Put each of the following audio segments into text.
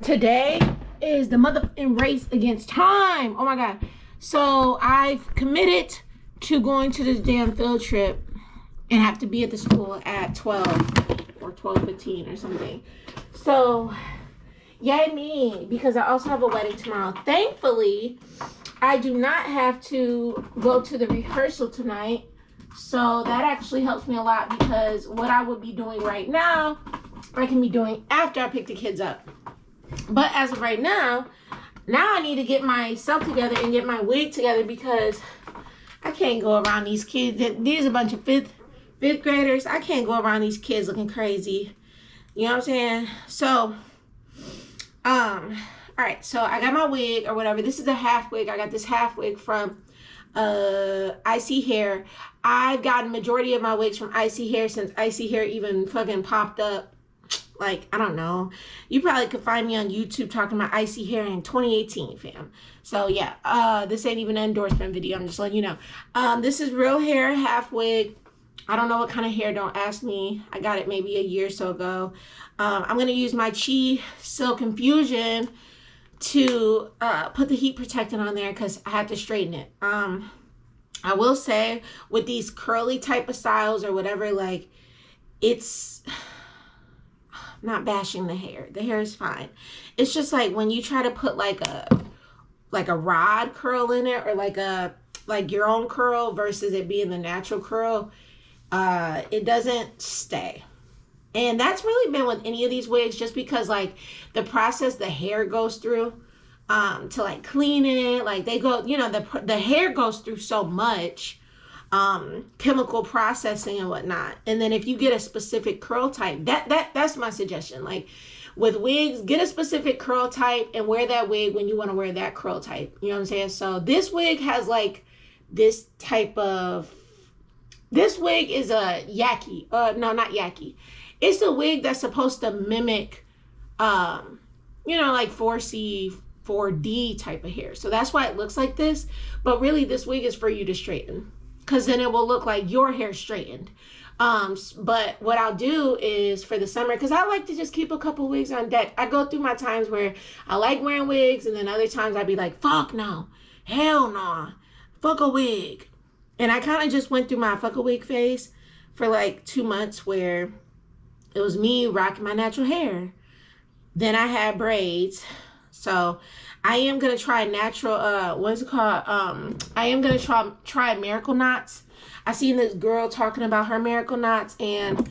Today is the motherfucking race against time. Oh my God. So I've committed to going to this damn field trip and have to be at the school at 12 or 12:15 or something. So yay me, because I also have a wedding tomorrow. Thankfully, I do not have to go to the rehearsal tonight. So that actually helps me a lot, because what I would be doing right now, I can be doing after I pick the kids up. But as of right now I need to get myself together and get my wig together, because I can't go around these kids. These are a bunch of fifth graders. I can't go around these kids looking crazy. You know what I'm saying? So, all right. So I got my wig or whatever. This is a half wig. I got this half wig from Icy Hair. I've gotten majority of my wigs from Icy Hair since Icy Hair even fucking popped up. Like, I don't know. You probably could find me on YouTube talking about Icy Hair in 2018, fam. So, yeah. This ain't even an endorsement video. I'm just letting you know. This is real hair, half wig. I don't know what kind of hair. Don't ask me. I got it maybe a year or so ago. I'm going to use my Chi Silk Infusion to put the heat protectant on there, because I have to straighten it. I will say, with these curly type of styles or whatever, like, it's... not bashing the hair. The hair is fine. It's just like when you try to put like a rod curl in it, or like your own curl versus it being the natural curl, it doesn't stay. And that's really been with any of these wigs, just because like the process the hair goes through to like clean it, like they go, you know, the hair goes through so much chemical processing and whatnot. And then if you get a specific curl type, that's my suggestion. Like with wigs, get a specific curl type and wear that wig when you want to wear that curl type. You know what I'm saying? So this wig has like this type of, this wig is a yaki. No, not yaki. It's a wig that's supposed to mimic, you know, like 4C, 4D type of hair. So that's why it looks like this. But really this wig is for you to straighten, because then it will look like your hair straightened. But what I'll do is for the summer, because I like to just keep a couple wigs on deck. I go through my times where I like wearing wigs, and then other times I'd be like, fuck no, hell no, fuck a wig. And I kind of just went through my fuck a wig phase for like 2 months, where it was me rocking my natural hair. Then I had braids. So I am going to try natural, what's it called? I am going to try Miracle Knots. I seen this girl talking about her Miracle Knots and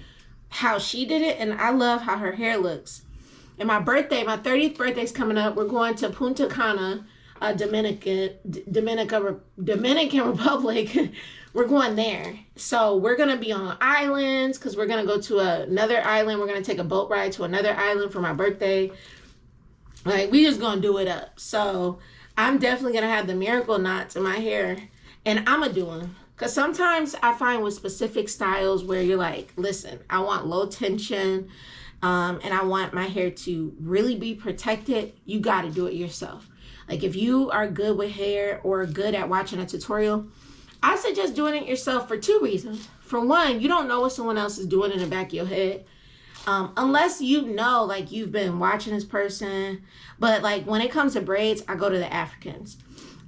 how she did it. And I love how her hair looks. And my birthday, my 30th birthday is coming up. We're going to Punta Cana, Dominican Republic. We're going there. So we're going to be on islands, because we're going to go to another island. We're going to take a boat ride to another island for my birthday. Like, we just gonna do it up. So I'm definitely gonna have the Miracle Knots in my hair, and I'm gonna do them. Because sometimes I find with specific styles where you're like, listen, I want low tension, and I want my hair to really be protected. You gotta do it yourself. Like, if you are good with hair or good at watching a tutorial, I suggest doing it yourself for 2 reasons. For one, you don't know what someone else is doing in the back of your head. Unless you know, like, you've been watching this person. But like when it comes to braids, I go to the Africans,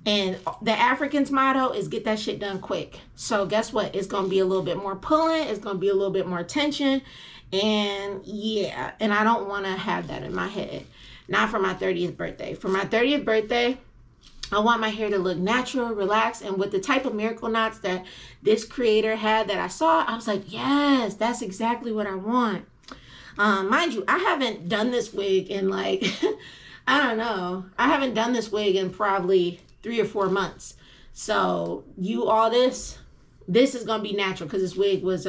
and the Africans motto is get that shit done quick. So guess what? It's going to be a little bit more pulling. It's going to be a little bit more tension. And yeah, and I don't want to have that in my head. Not for my 30th birthday. For my 30th birthday, I want my hair to look natural, relaxed, and with the type of Miracle Knots that this creator had that I saw, I was like, yes, that's exactly what I want. Mind you, I haven't done this wig in like, I don't know. I haven't done this wig in probably 3 or 4 months. So this is going to be natural, because this wig was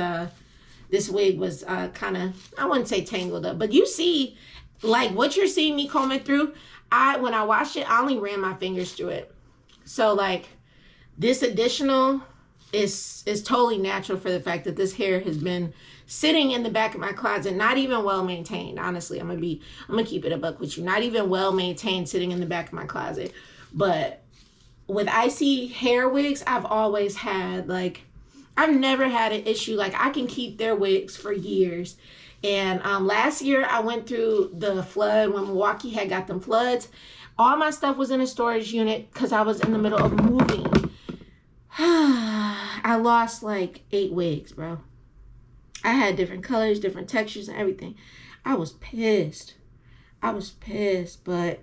kind of, I wouldn't say tangled up, but you see, like what you're seeing me combing through, when I washed it, I only ran my fingers through it. So like this additional is totally natural, for the fact that this hair has been sitting in the back of my closet, not even well maintained. Honestly, I'm gonna keep it a buck with you. Not even well maintained, sitting in the back of my closet. But with Icy Hair wigs, I've always had, like, I've never had an issue. Like, I can keep their wigs for years. And last year I went through the flood when Milwaukee had got them floods. All my stuff was in a storage unit because I was in the middle of moving. I lost like 8 wigs, bro. I had different colors, different textures, and everything. I was pissed. But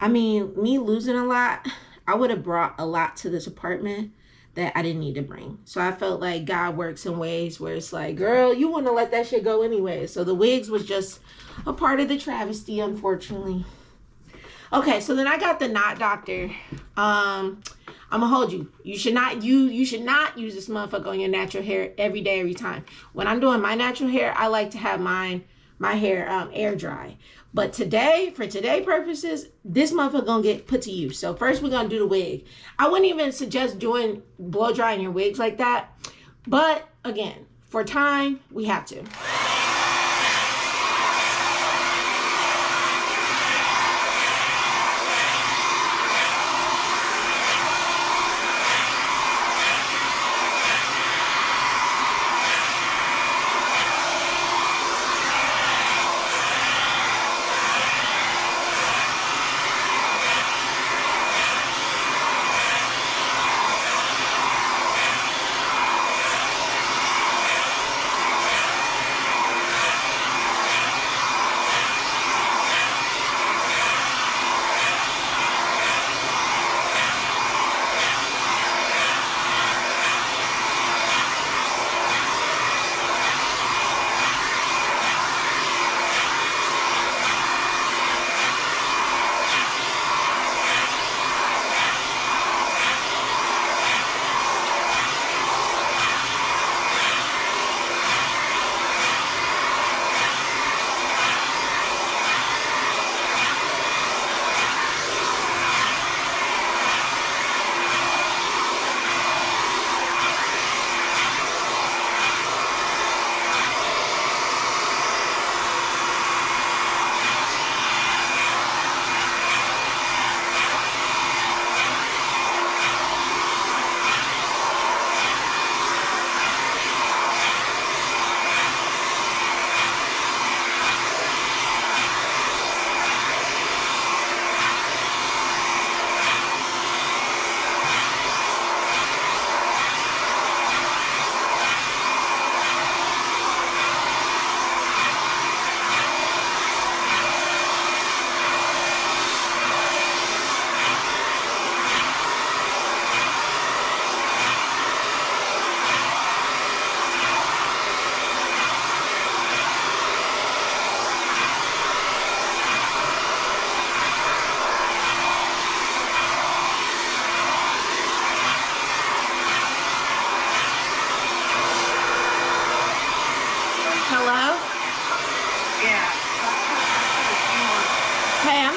I mean, me losing a lot, I would have brought a lot to this apartment that I didn't need to bring. So I felt like God works in ways where it's like, girl, you wouldn't have let that shit go anyway. So the wigs was just a part of the travesty, unfortunately. Okay, so then I got the knot doctor. I'm gonna hold you. You should not use this motherfucker on your natural hair every day, every time. When I'm doing my natural hair, I like to have my hair air dry. But today, for today purposes, this motherfucker gonna get put to use. So first we're gonna do the wig. I wouldn't even suggest doing blow drying your wigs like that. But again, for time, we have to.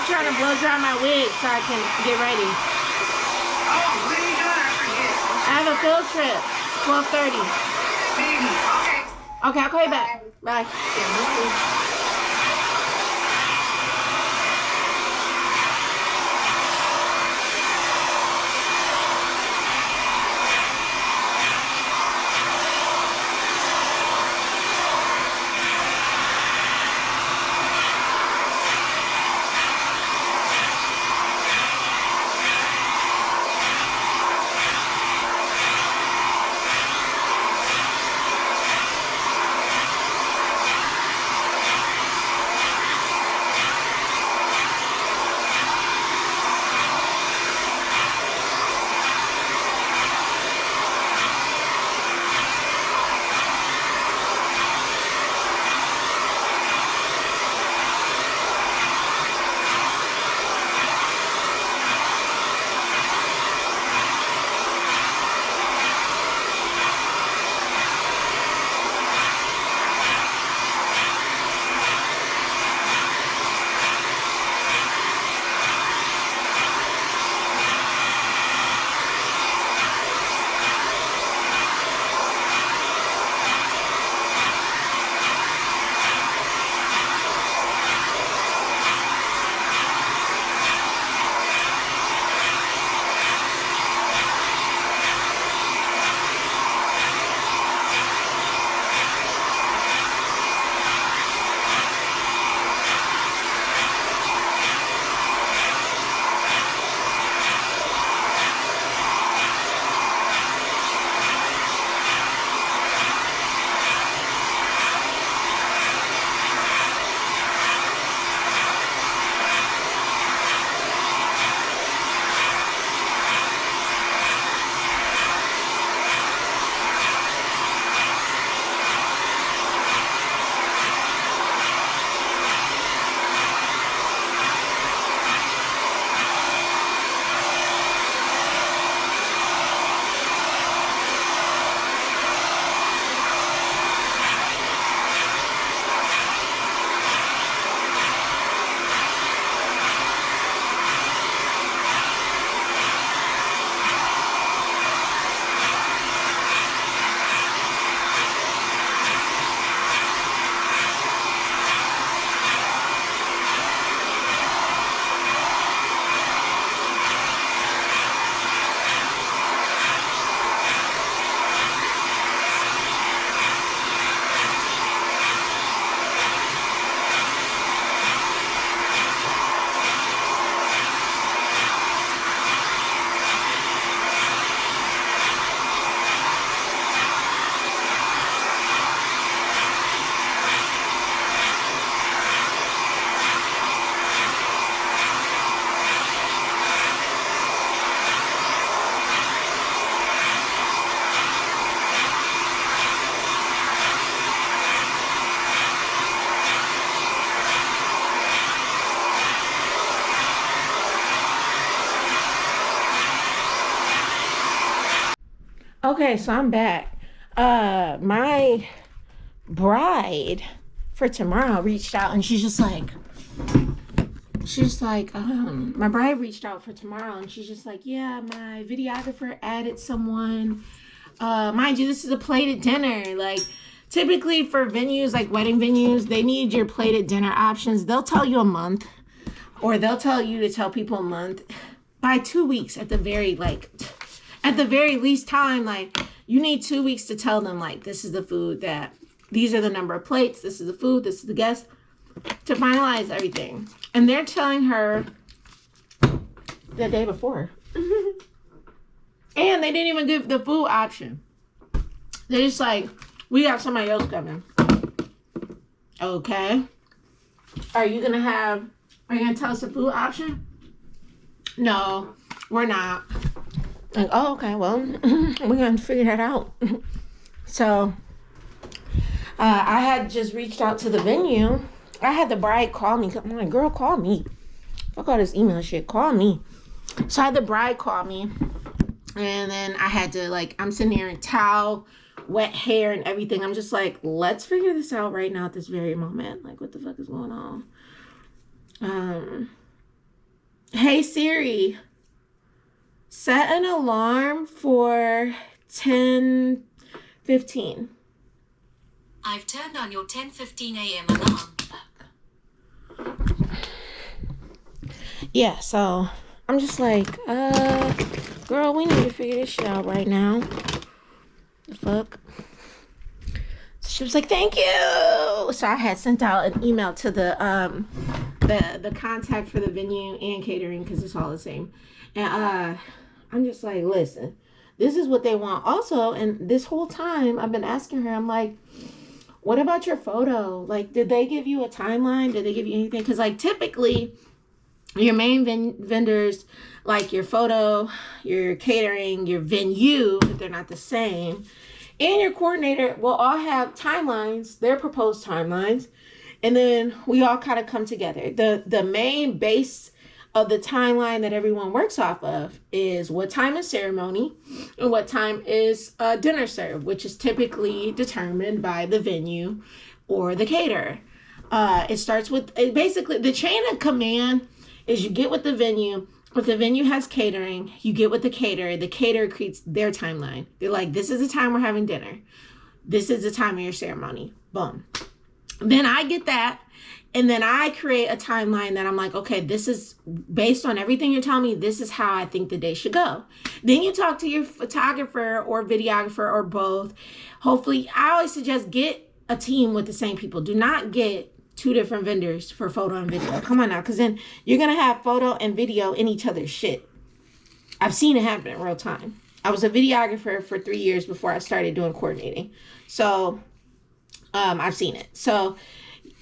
Trying to blow dry my wig so I can get ready. Oh, what are you doing? I forget. I have a field trip, 12:30. Okay. Okay, I'll call you back. Bye. Okay, so I'm back. My bride for tomorrow reached out, and she's like, my bride reached out for tomorrow, and she's just like, yeah, my videographer added someone. Mind you, this is a plated dinner. Like, typically for venues, like wedding venues, they need your plated dinner options. They'll tell you a month, or they'll tell you to tell people a month. By 2 weeks at the very least time, like, you need 2 weeks to tell them, like, this is the food that, these are the number of plates, this is the food, this is the guest, to finalize everything. And they're telling her the day before. And they didn't even give the food option. They're just like, we got somebody else coming. Okay. Are you gonna tell us the food option? No, we're not. Like, oh, okay, well, we're gonna figure that out. So, I had just reached out to the venue. I had the bride call me. I'm like, girl, call me. Fuck all this email shit. Call me. So I had the bride call me. And then I had to, like, I'm sitting here in towel, wet hair and everything. I'm just like, let's figure this out right now at this very moment. Like, what the fuck is going on? Hey, Siri. Set an alarm for 10:15. I've turned on your 10:15 a.m. alarm. Yeah, so I'm just like, girl, we need to figure this shit out right now. The fuck? So she was like, thank you. So I had sent out an email to the contact for the venue and catering, because it's all the same. And I'm just like, listen, this is what they want. Also, and this whole time I've been asking her, I'm like, what about your photo? Like, did they give you a timeline? Did they give you anything? Because, like, typically your main vendors, like your photo, your catering, your venue, if they're not the same, and your coordinator will all have timelines, their proposed timelines, and then we all kind of come together. The main base of the timeline that everyone works off of is what time is ceremony and what time is dinner serve, which is typically determined by the venue or the caterer. It starts with, basically, the chain of command is you get with the venue. If the venue has catering, you get with the caterer creates their timeline. They're like, this is the time we're having dinner. This is the time of your ceremony. Boom. Then I get that. And then I create a timeline that I'm like, okay, this is based on everything you're telling me. This is how I think the day should go. Then you talk to your photographer or videographer or both. Hopefully, I always suggest get a team with the same people. Do not get 2 different vendors for photo and video. Come on now, because then you're going to have photo and video in each other's shit. I've seen it happen in real time. I was a videographer for 3 years before I started doing coordinating. So I've seen it. So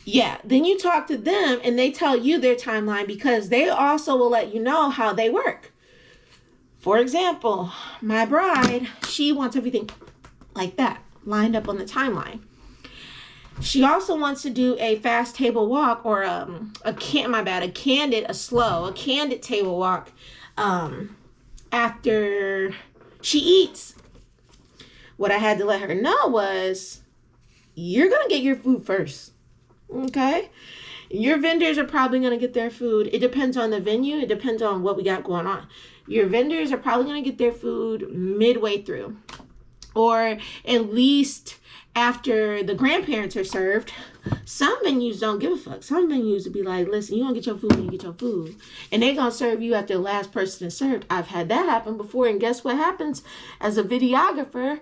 yeah, then you talk to them and they tell you their timeline, because they also will let you know how they work. For example, my bride, she wants everything like that, lined up on the timeline. She also wants to do a fast table walk, or a candid table walk after she eats. What I had to let her know was, you're going to get your food first. Okay? Your vendors are probably going to get their food. It depends on the venue. It depends on what we got going on. Your vendors are probably going to get their food midway through, or at least after the grandparents are served. Some venues don't give a fuck. Some venues will be like, listen, you don't get your food when you get your food. And they're going to serve you after the last person is served. I've had that happen before. And guess what happens as a videographer?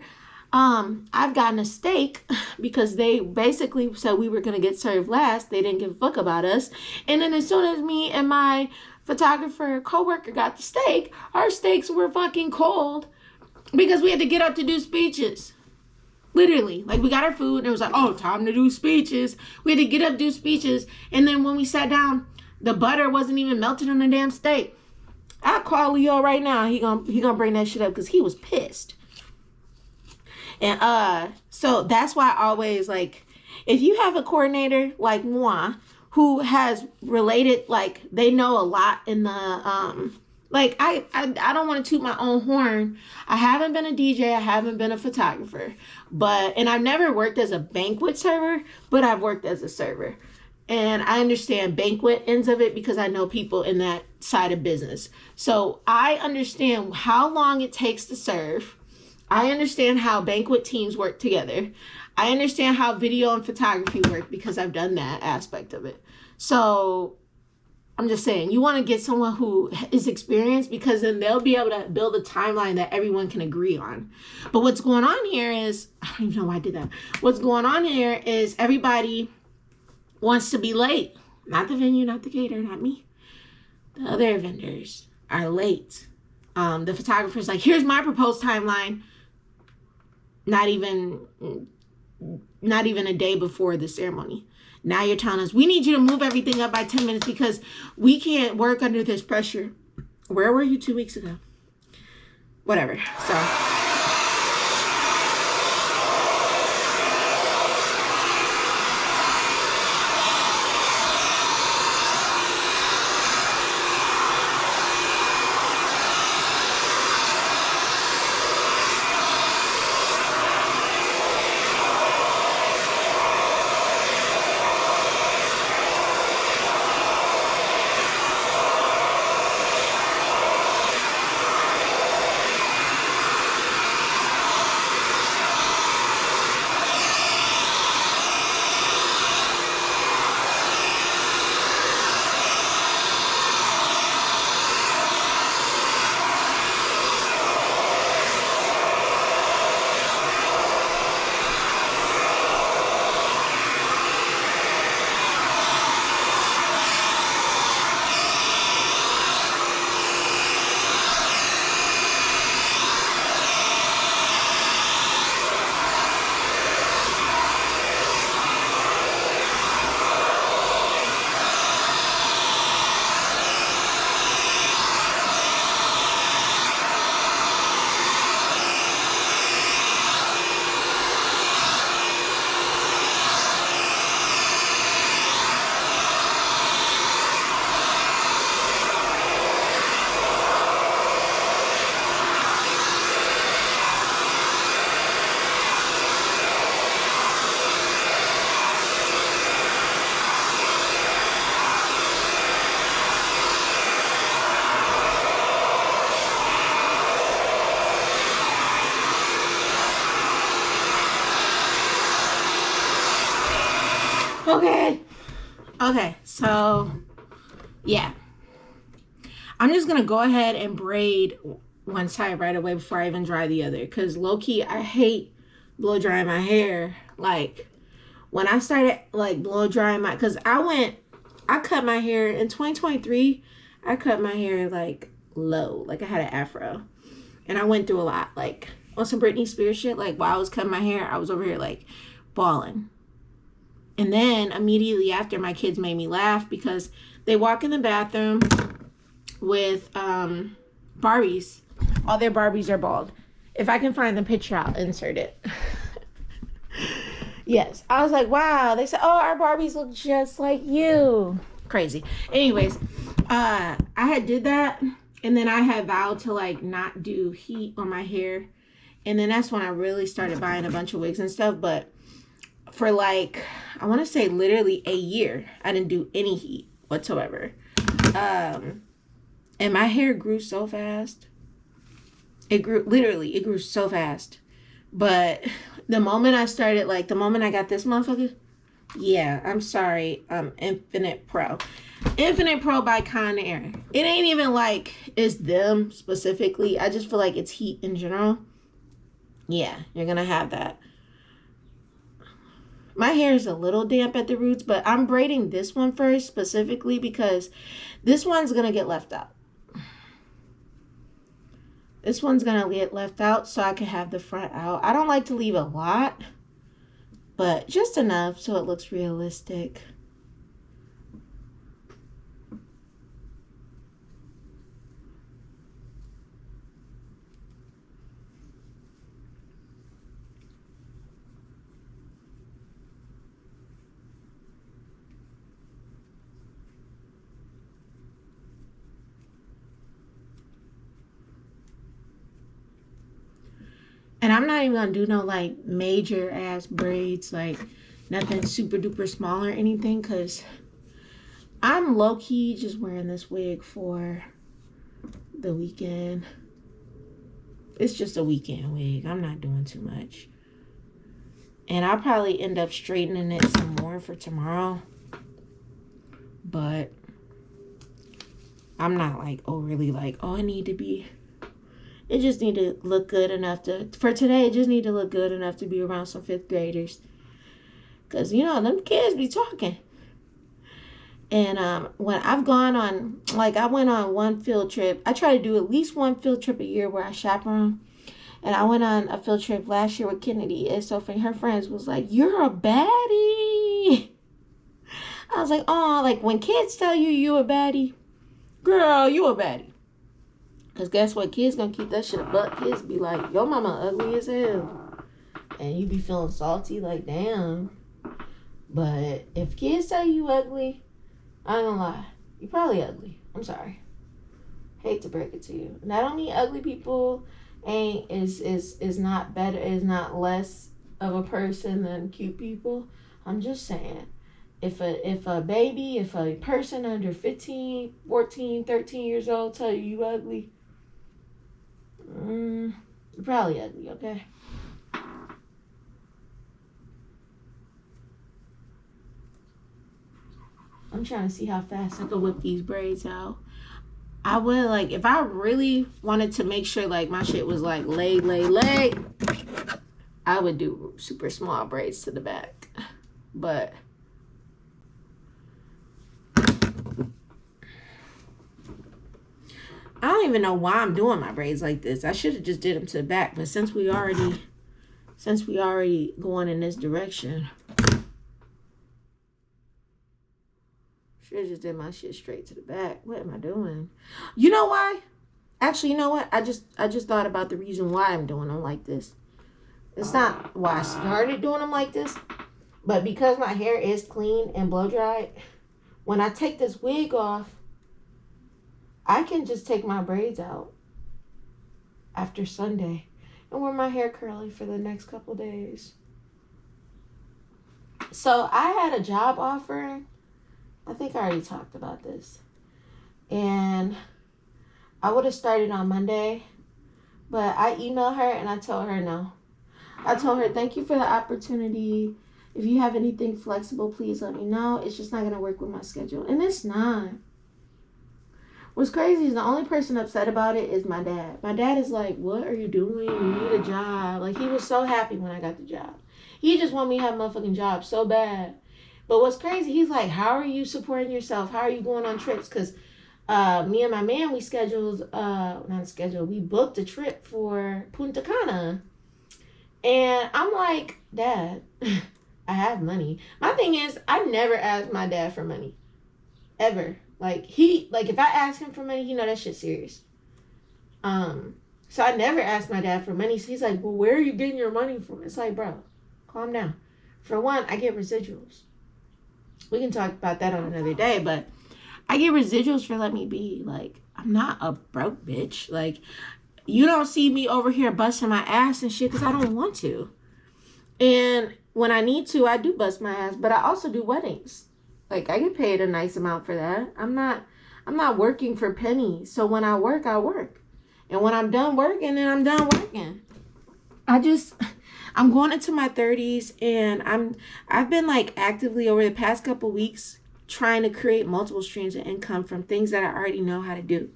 I've gotten a steak because they basically said we were going to get served last. They didn't give a fuck about us. And then as soon as me and my photographer coworker got the steak, our steaks were fucking cold because we had to get up to do speeches. Literally, like, we got our food and it was like, oh, time to do speeches. We had to get up, do speeches. And then when we sat down, the butter wasn't even melted on the damn steak. I'll call Leo right now. He gonna bring that shit up because he was pissed. And so that's why I always, like, if you have a coordinator like moi who has related, like, they know a lot in the Like, I don't want to toot my own horn. I haven't been a DJ. I haven't been a photographer. And I've never worked as a banquet server, but I've worked as a server. And I understand banquet ends of it because I know people in that side of business. So I understand how long it takes to serve. I understand how banquet teams work together. I understand how video and photography work because I've done that aspect of it. So I'm just saying, you want to get someone who is experienced because then they'll be able to build a timeline that everyone can agree on. But what's going on here is, I don't even know why I did that. What's going on here is everybody wants to be late. Not the venue, not the caterer, not me. The other vendors are late. The photographer's like, here's my proposed timeline. Not even a day before the ceremony. Now you're telling us, we need you to move everything up by 10 minutes because we can't work under this pressure. Where were you 2 weeks ago? Whatever. So... Okay, so yeah, I'm just gonna go ahead and braid one side right away before I even dry the other, because low-key I hate blow drying my hair. Like, when I started like blow drying because I cut my hair in 2023. I cut my hair like low, like I had an afro, and I went through a lot, like on some Britney Spears shit. Like, while I was cutting my hair, I was over here like bawling. And then immediately after, my kids made me laugh because they walk in the bathroom with Barbies. All their Barbies are bald. If I can find the picture, I'll insert it. Yes. I was like, wow. They said, oh, our Barbies look just like you. Crazy. Anyways, I had did that. And then I had vowed to like not do heat on my hair. And then that's when I really started buying a bunch of wigs and stuff. But for like, I want to say literally a year, I didn't do any heat whatsoever. And my hair grew so fast. It grew so fast. But the moment I started, like the moment I got this motherfucker, yeah, I'm sorry, Infinite Pro by Conair. It ain't even like it's them specifically. I just feel like it's heat in general. Yeah, you're gonna have that. My hair is a little damp at the roots, but I'm braiding this one first specifically because this one's going to get left out. This one's going to get left out so I can have the front out. I don't like to leave a lot, but just enough so it looks realistic. not even gonna do no like major ass braids, like nothing super duper small or anything, because I'm low-key just wearing this wig for the weekend. It's just a weekend wig. I'm not doing too much. And I'll probably end up straightening it some more for tomorrow. But I'm not like overly like, oh, I need to be. It just need to look good enough to, for today, it just need to look good enough to be around some 5th graders. Because, you know, them kids be talking. And when I've gone on, like I went on one field trip. I try to do at least one field trip a year where I chaperone. And I went on a field trip last year with Kennedy. And so her friends was like, you're a baddie. I was like, oh, like when kids tell you a baddie, girl, you a baddie. Because guess what? Kids gonna keep that shit a buck. Kids be like, yo mama ugly as hell. And you be feeling salty like, damn. But if kids tell you ugly, I ain't gonna lie, you probably ugly. I'm sorry. Hate to break it to you. Not only ugly people is not better, is not less of a person than cute people. I'm just saying, if a baby, if a person under 15, 14, 13 years old tell you ugly, you're probably ugly, okay? I'm trying to see how fast I can whip these braids out. I would, like, if I really wanted to make sure, like, my shit was, like, laid, I would do super small braids to the back. But I don't even know why I'm doing my braids like this. I should have just did them to the back. But since we already going in this direction, should have just did my shit straight to the back. What am I doing? You know why? Actually, you know what? I just thought about the reason why I'm doing them like this. It's not why I started doing them like this, but because my hair is clean and blow dried, when I take this wig off, I can just take my braids out after Sunday and wear my hair curly for the next couple days. So I had a job offer. I think I already talked about this. And I would have started on Monday, but I emailed her and I told her no. I told her, thank you for the opportunity. If you have anything flexible, please let me know. It's just not going to work with my schedule. And it's not. What's crazy is the only person upset about it is my dad. My dad is like, what are you doing? You need a job. Like, he was so happy when I got the job. He just wanted me to have a motherfucking job so bad. But what's crazy, he's like, how are you supporting yourself? How are you going on trips? Because me and my man, we booked a trip for Punta Cana. And I'm like, Dad, I have money. My thing is, I never asked my dad for money. Ever. If I ask him for money, he know that shit's serious. So I never asked my dad for money. So he's like, well, where are you getting your money from? It's like, bro, calm down. For one, I get residuals. We can talk about that on another day, but I get residuals for let me be. Like, I'm not a broke bitch. Like, you don't see me over here busting my ass and shit because I don't want to. And when I need to, I do bust my ass, but I also do weddings. Like, I get paid a nice amount for that. I'm not working for pennies. So when I work, I work. And when I'm done working, then I'm done working. I'm going into my 30s, and I've been like actively over the past couple weeks trying to create multiple streams of income from things that I already know how to do.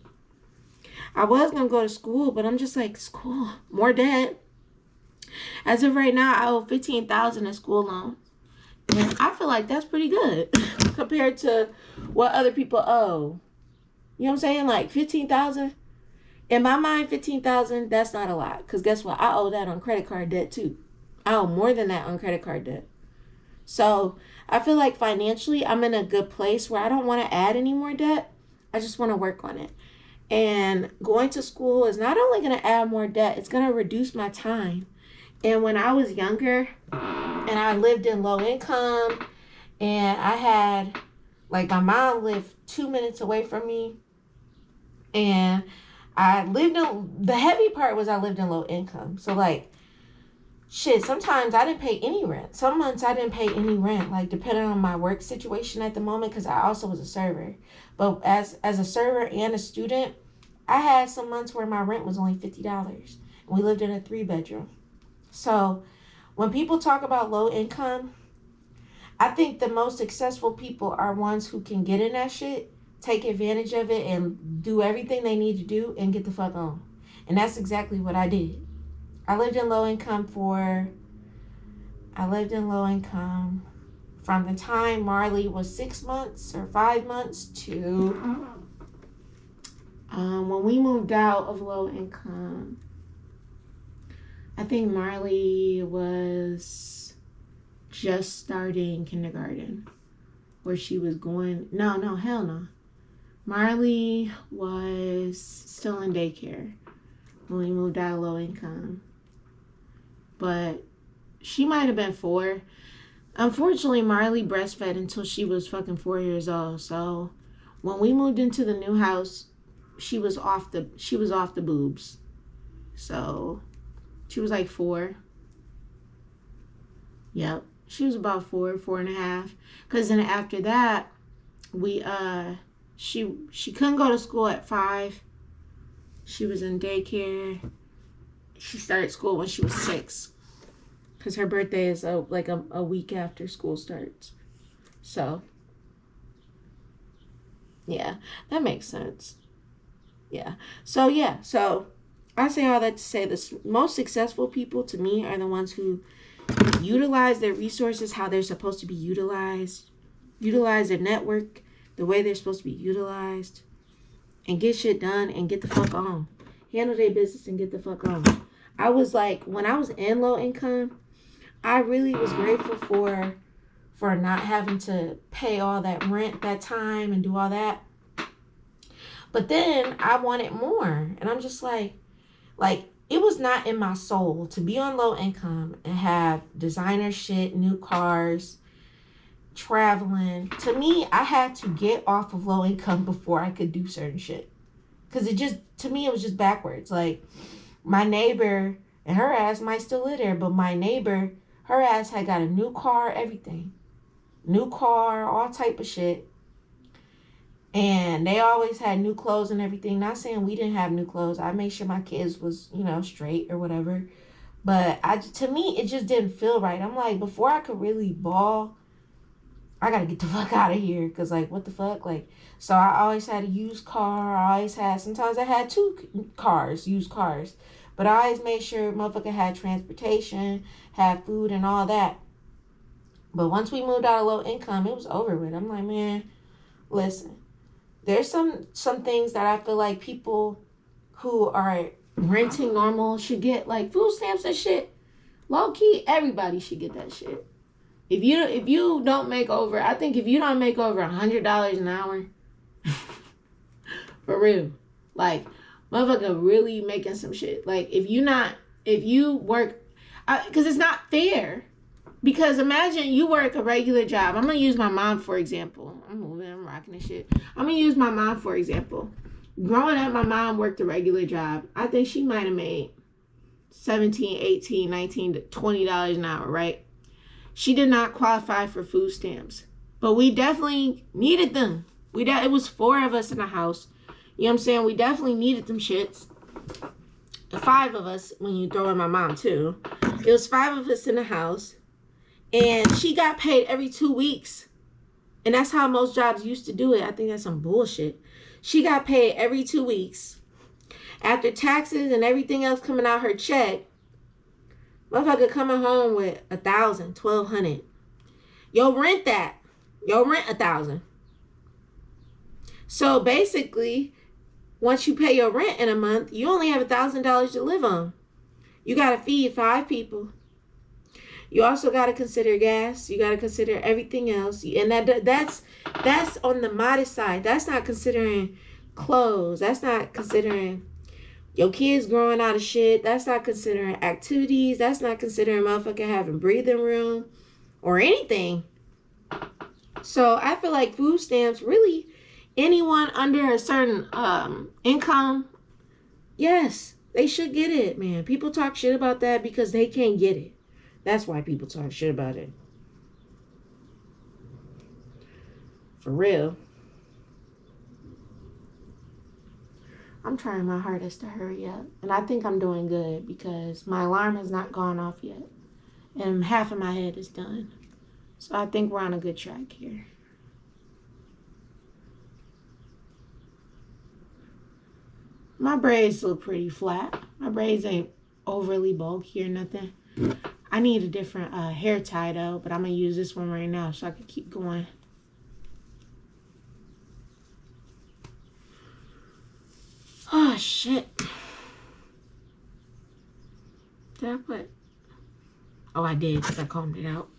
I was going to go to school, but I'm just like, school, more debt. As of right now, I owe $15,000 in school loans. And I feel like that's pretty good compared to what other people owe. You know what I'm saying? Like $15,000. In my mind, $15,000, that's not a lot. Because guess what? I owe that on credit card debt too. I owe more than that on credit card debt. So I feel like financially, I'm in a good place where I don't want to add any more debt. I just want to work on it. And going to school is not only going to add more debt, it's going to reduce my time. And when I was younger and I lived in low income and I had, like, my mom lived 2 minutes away from me, and the heavy part was I lived in low income. So, like, shit, sometimes I didn't pay any rent. Some months I didn't pay any rent, like depending on my work situation at the moment, because I also was a server. But as a server and a student, I had some months where my rent was only $50. And we lived in a 3-bedroom. So when people talk about low income, I think the most successful people are ones who can get in that shit, take advantage of it, and do everything they need to do and get the fuck on. And that's exactly what I did. I lived in low income from the time Marley was 6 months or 5 months to when we moved out of low income. I think Marley was just starting kindergarten, where she was going. No, hell no. Marley was still in daycare when we moved out of low income. But she might have been 4. Unfortunately, Marley breastfed until she was fucking 4 years old. So when we moved into the new house, she was off the boobs. So she was like 4. Yep. She was about 4.5. Cause then after that, she couldn't go to school at 5. She was in daycare. She started school when she was 6. Because her birthday is like a week after school starts. So, yeah, that makes sense. Yeah. So I say all that to say the most successful people to me are the ones who utilize their resources how they're supposed to be utilized, utilize their network the way they're supposed to be utilized, and get shit done and get the fuck on. Handle their business and get the fuck on. I was like, when I was in low income, I really was grateful for not having to pay all that rent that time and do all that. But then I wanted more. And I'm just like, it was not in my soul to be on low income and have designer shit, new cars, traveling. To me, I had to get off of low income before I could do certain shit. Because to me, it was just backwards. Like, my neighbor, and her ass might still live there, but my neighbor, her ass had got a new car, everything. New car, all type of shit. And they always had new clothes and everything. Not saying we didn't have new clothes. I made sure my kids was, straight or whatever. But to me, it just didn't feel right. I'm like, before I could really ball, I got to get the fuck out of here. Because, what the fuck? So I always had a used car. Sometimes I had 2 cars, used cars. But I always made sure motherfucker had transportation, had food and all that. But once we moved out of low income, it was over with. I'm like, man, listen. There's some things that I feel like people who are renting normal should get, like food stamps and shit. Low key, everybody should get that shit. If you don't make over, I think if you don't make over $100 an hour, for real, motherfucker really making some shit. If you work, because it's not fair. Because imagine you work a regular job. I'm going to use my mom, for example. I'm rocking this shit. I'm going to use my mom, for example. Growing up, my mom worked a regular job. I think she might have made $17, $18, $19 to $20 an hour, right? She did not qualify for food stamps. But we definitely needed them. It was 4 of us in the house. You know what I'm saying? We definitely needed them shits. 5 of us, when you throw in my mom too. It was 5 of us in the house. And she got paid every 2 weeks. And that's how most jobs used to do it. I think that's some bullshit. She got paid every 2 weeks. After taxes and everything else coming out her check, motherfucker coming home with $1,000, $1,200. Yo, rent that. Yo, rent $1,000. So basically, once you pay your rent in a month, you only have $1,000 to live on. You got to feed 5 people. You also got to consider gas. You got to consider everything else. And that's on the modest side. That's not considering clothes. That's not considering your kids growing out of shit. That's not considering activities. That's not considering motherfucker having breathing room or anything. So I feel like food stamps, really, anyone under a certain income, yes, they should get it, man. People talk shit about that because they can't get it. That's why people talk shit about it. For real. I'm trying my hardest to hurry up. And I think I'm doing good because my alarm has not gone off yet. And half of my head is done. So I think we're on a good track here. My braids look pretty flat. My braids ain't overly bulky or nothing. I need a different hair tie though, but I'm going to use this one right now so I can keep going. Oh, shit. Did I put... Oh, I did because I combed it out.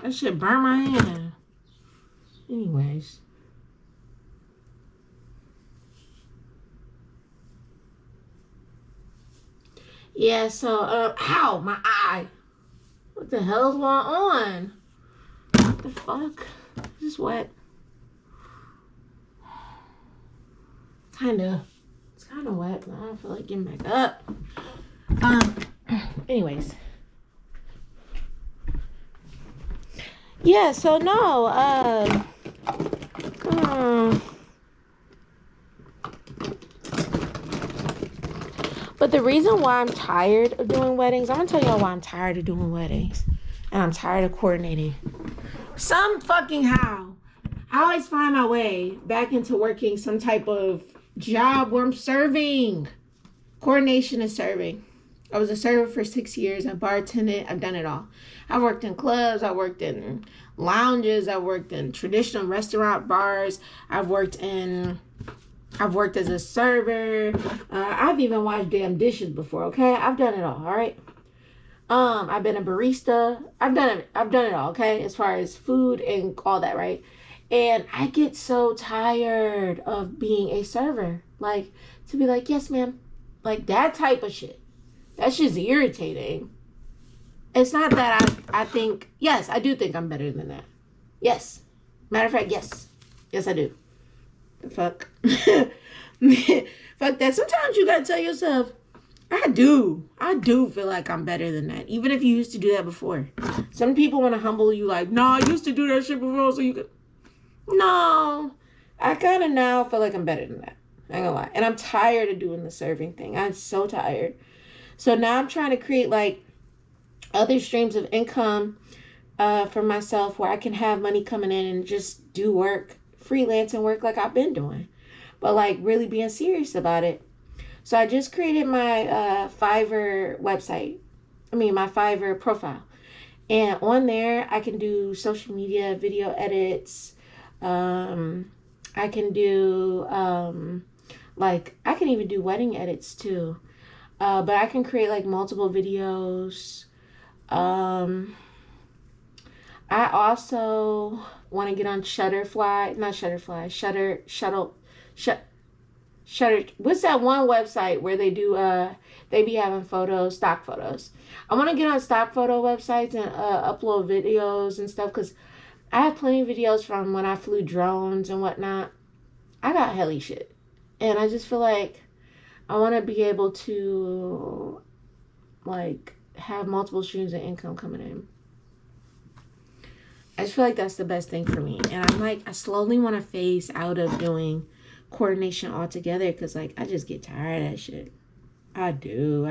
That shit burn my hand. Anyways. Yeah, so, ow, my eye. What the hell's going on? What the fuck? This is wet. It's kind of wet, but I don't feel like getting back up. Anyways. Yeah, so no, but the reason why I'm tired of doing weddings, I'm gonna tell y'all why I'm tired of doing weddings. And I'm tired of coordinating. Some fucking how. I always find my way back into working some type of job where I'm serving. Coordination and serving. I was a server for 6 years. I bartended. I've done it all. I've worked in clubs. I worked in lounges. I worked in traditional restaurant bars. I've worked as a server. I've even washed damn dishes before. Okay, I've done it all. All right. I've been a barista. I've done it all. Okay, as far as food and all that, right? And I get so tired of being a server. Like, to be like, yes, ma'am. Like, that type of shit. That's just irritating. It's not that I think, yes, I do think I'm better than that. Yes. Matter of fact, yes. Yes, I do. The fuck? Fuck that. Sometimes you gotta tell yourself, I do feel like I'm better than that. Even if you used to do that before. Some people want to humble you like, no, I used to do that shit before so you could. No. I kind of now feel like I'm better than that. I ain't gonna lie. And I'm tired of doing the serving thing. I'm so tired. So now I'm trying to create like other streams of income for myself where I can have money coming in and just do work, freelancing work like I've been doing, but like really being serious about it. So I just created my Fiverr website. My Fiverr profile. And on there, I can do social media, video edits. I can do, I can even do wedding edits too. But I can create like multiple videos. I also want to get on Shutter. What's that one website where they do, they be having photos, stock photos. I want to get on stock photo websites and upload videos and stuff because I have plenty of videos from when I flew drones and whatnot. I got helly shit. And I just feel like I want to be able to, like, have multiple streams of income coming in. I just feel like that's the best thing for me. And I'm like, I slowly want to phase out of doing coordination altogether because, like, I just get tired of that shit. I do.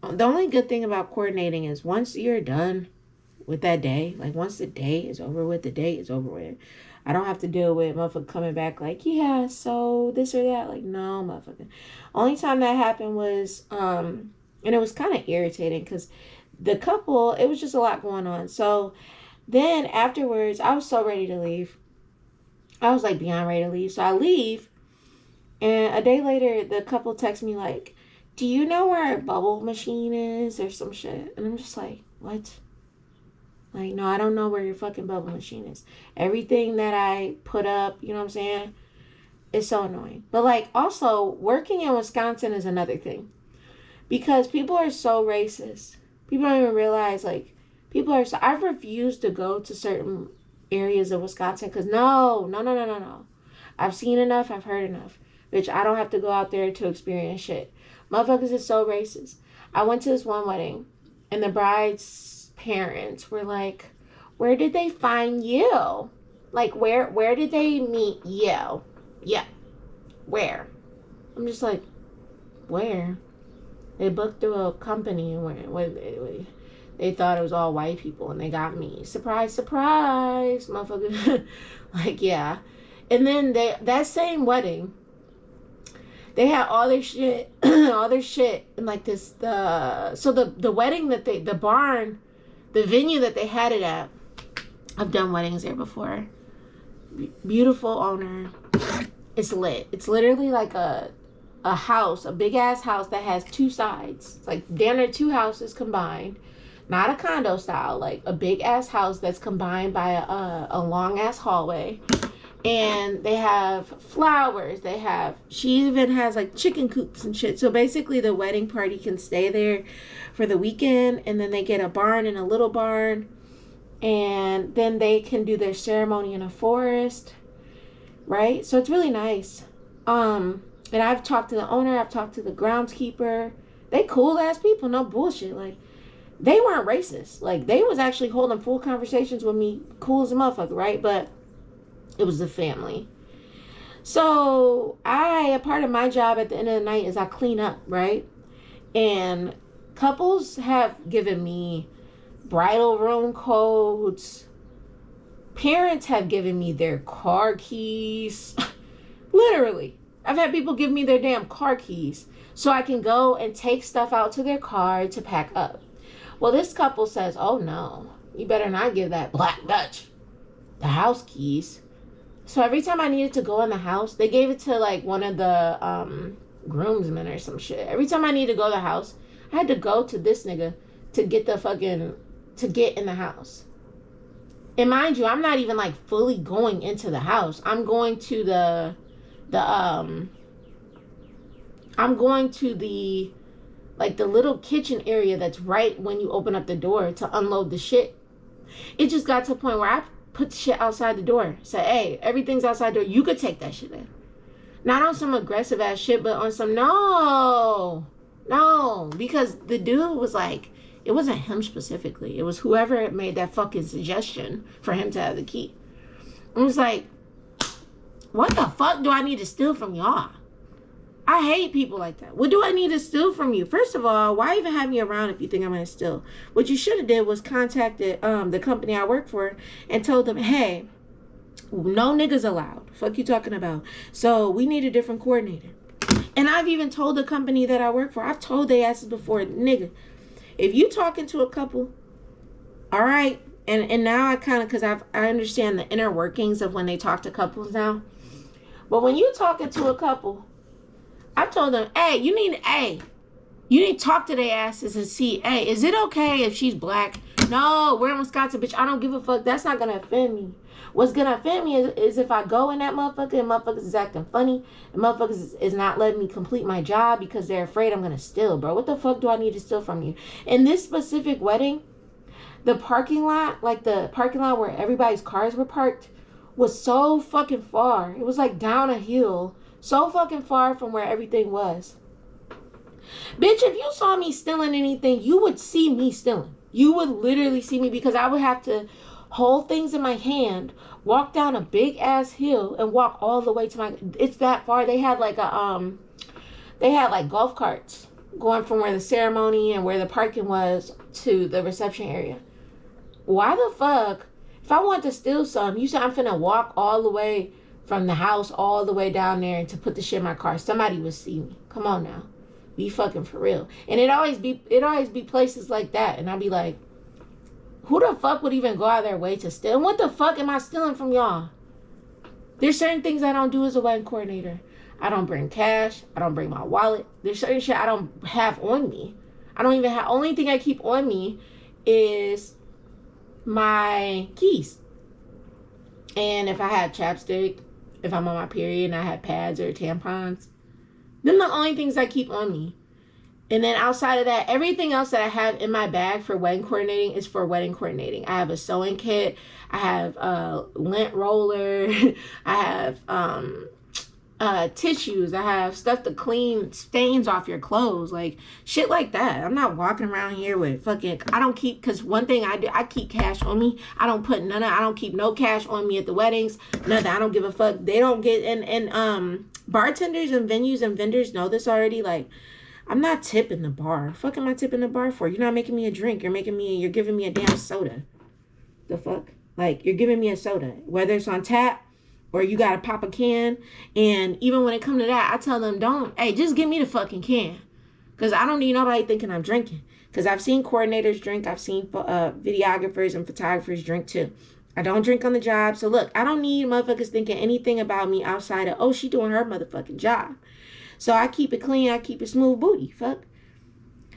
The only good thing about coordinating is once you're done with that day, like once the day is over with, the day is over with. I don't have to deal with motherfucker coming back like, yeah, so this or that. Like, no, motherfucker. Only time that happened was, and it was kind of irritating because the couple, it was just a lot going on. So then afterwards, I was so ready to leave. I was like beyond ready to leave. So I leave. And a day later, the couple texts me like, do you know where a bubble machine is or some shit? And I'm just like, what? Like, no, I don't know where your fucking bubble machine is. Everything that I put up, you know what I'm saying? It's so annoying. But like also working in Wisconsin is another thing. Because people are so racist. People don't even realize like I've refused to go to certain areas of Wisconsin because no. I've seen enough, I've heard enough. Bitch, I don't have to go out there to experience shit. Motherfuckers is so racist. I went to this one wedding and the bride's parents were like, where did they find you? Like, where did they meet you? Yeah. Where? I'm just like, where? They booked through a company where they thought it was all white people and they got me. Surprise, surprise, motherfucker. Like, yeah. And then that same wedding, they had all their shit, and like the wedding that the barn, the venue that they had it at, I've done weddings there before. Beautiful owner. It's lit. It's literally like a house, a big ass house that has two sides. It's like damn near two houses combined. Not a condo style, like a big ass house that's combined by a long ass hallway. And they have flowers. She even has like chicken coops and shit. So basically the wedding party can stay there for the weekend. And then they get a barn and a little barn. And then they can do their ceremony in a forest. Right? So it's really nice. And I've talked to the owner. I've talked to the groundskeeper. They cool ass people. No bullshit. Like, they weren't racist. Like, they was actually holding full conversations with me. Cool as a motherfucker, right? But it was the family. So a part of my job at the end of the night is I clean up, right? And couples have given me bridal room codes. Parents have given me their car keys. Literally. I've had people give me their damn car keys so I can go and take stuff out to their car to pack up. Well, this couple says, oh no, you better not give that Black Dutch the house keys. So every time I needed to go in the house, they gave it to like one of the groomsmen or some shit. Every time I needed to go to the house, I had to go to this nigga to get in the house. And mind you, I'm not even like fully going into the house. I'm going to the little kitchen area that's right when you open up the door to unload the shit. It just got to a point where I put the shit outside the door. Say, hey, everything's outside the door. You could take that shit in. Not on some aggressive ass shit, but on some no. Because the dude was like, it wasn't him specifically. It was whoever made that fucking suggestion for him to have the key. I was like, What the fuck do I need to steal from y'all? I hate people like that. What do I need to steal from you? First of all, why even have me around if you think I'm gonna steal? What you should have did was contacted the company I work for and told them, hey, no niggas allowed. Fuck you talking about. So we need a different coordinator. And I've even told the company that I work for, I've told they asses before, nigga, if you talking to a couple, all right, and now I kind of, because I understand the inner workings of when they talk to couples now. But when you talking to a couple, I've told them, hey, you need to talk to their asses and see, hey, is it okay if she's black? No, we're in Wisconsin, bitch. I don't give a fuck. That's not going to offend me. What's going to offend me is if I go in that motherfucker and motherfuckers is acting funny and motherfuckers is not letting me complete my job because they're afraid I'm going to steal, bro. What the fuck do I need to steal from you? In this specific wedding, the parking lot, like the parking lot where everybody's cars were parked, was so fucking far. It was like down a hill, so fucking far from where everything was. Bitch, if you saw me stealing anything, you would see me stealing. You would literally see me because I would have to hold things in my hand, walk down a big ass hill, and walk all the way to my. It's that far. They had like golf carts going from where the ceremony and where the parking was to the reception area. Why the fuck? If I want to steal something, you say I'm finna walk all the way from the house all the way down there to put the shit in my car. Somebody would see me. Come on now. Be fucking for real. And it always be places like that. And I'd be like, who the fuck would even go out of their way to steal? And what the fuck am I stealing from y'all? There's certain things I don't do as a wedding coordinator. I don't bring cash. I don't bring my wallet. There's certain shit I don't have on me. I don't even have, only thing I keep on me is my keys. And if I have chapstick, if I'm on my period and I have pads or tampons, them the only things I keep on me. And then outside of that, everything else that I have in my bag for wedding coordinating is for wedding coordinating. I have a sewing kit. I have a lint roller. I have tissues. I have stuff to clean stains off your clothes. Like, shit like that. I'm not walking around here with fucking, I don't keep, because one thing I do, I keep cash on me. I don't keep no cash on me at the weddings. Nothing. I don't give a fuck. They don't get, and bartenders and venues and vendors know this already. Like, I'm not tipping the bar. Fuck am I tipping the bar for? You're not making me a drink. You're giving me a damn soda. The fuck? Like, you're giving me a soda. Whether it's on tap or you gotta pop a can. And even when it comes to that, I tell them, just give me the fucking can. Because I don't need nobody thinking I'm drinking. Because I've seen coordinators drink. I've seen videographers and photographers drink too. I don't drink on the job. So look, I don't need motherfuckers thinking anything about me outside of, oh, she doing her motherfucking job. So I keep it clean. I keep it smooth booty. Fuck.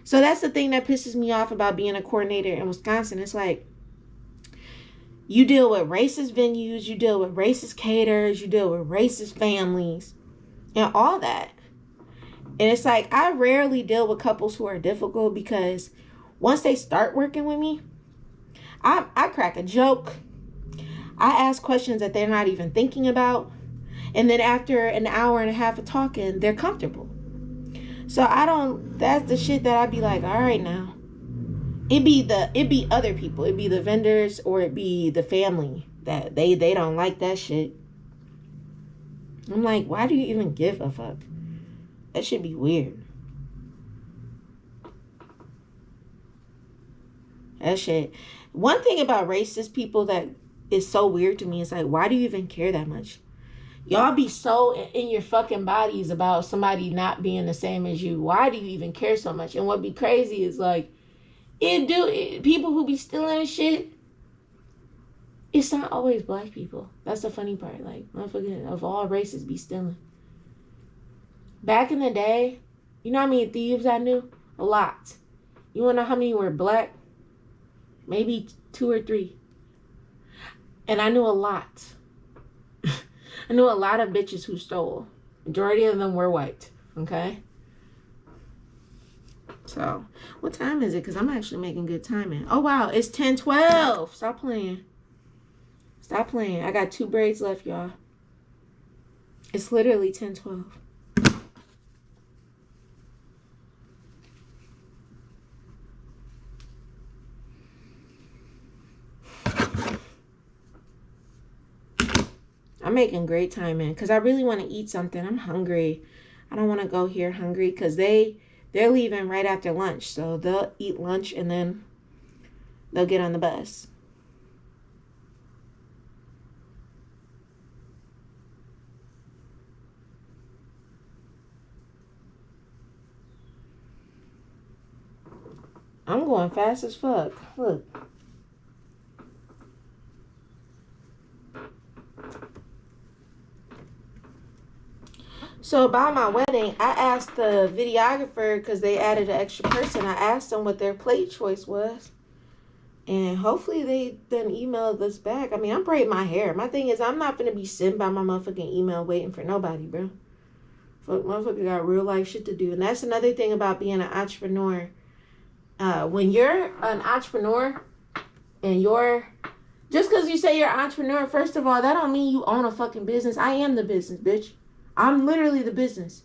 So that's the thing that pisses me off about being a coordinator in Wisconsin. It's like, you deal with racist venues. You deal with racist caterers. You deal with racist families. And all that. And it's like, I rarely deal with couples who are difficult because once they start working with me, I crack a joke. I ask questions that they're not even thinking about. And then after an hour and a half of talking, they're comfortable. So that's the shit that I'd be like, all right now. It'd be other people. It'd be the vendors or it'd be the family that they don't like that shit. I'm like, why do you even give a fuck? That should be weird. That shit. One thing about racist people that is so weird to me is like, why do you even care that much? Y'all be so in your fucking bodies about somebody not being the same as you. Why do you even care so much? And what be crazy is like, people who be stealing and shit, it's not always black people. That's the funny part. Like, motherfucking of all races be stealing. Back in the day, you know how many thieves I knew? A lot. You wanna know how many were black? Maybe 2 or 3. And I knew a lot. I knew a lot of bitches who stole. Majority of them were white. Okay? So, what time is it? Because I'm actually making good timing. Oh, wow. It's 10:12. Stop playing. Stop playing. I got 2 braids left, y'all. It's literally 10:12. I'm I'm making great time in because I really want to eat something. I'm hungry. I don't want to go here hungry because they're leaving right after lunch. So they'll eat lunch and then they'll get on the bus. I'm going fast as fuck. Look. So about my wedding, I asked the videographer, because they added an extra person, I asked them what their plate choice was. And hopefully they done emailed us back. I mean, I'm braiding my hair. My thing is, I'm not going to be sitting by my motherfucking email waiting for nobody, bro. Fuck, motherfucker got real life shit to do. And that's another thing about being an entrepreneur. When you're an entrepreneur and just because you say you're an entrepreneur, first of all, that don't mean you own a fucking business. I am the business, bitch. I'm literally the business.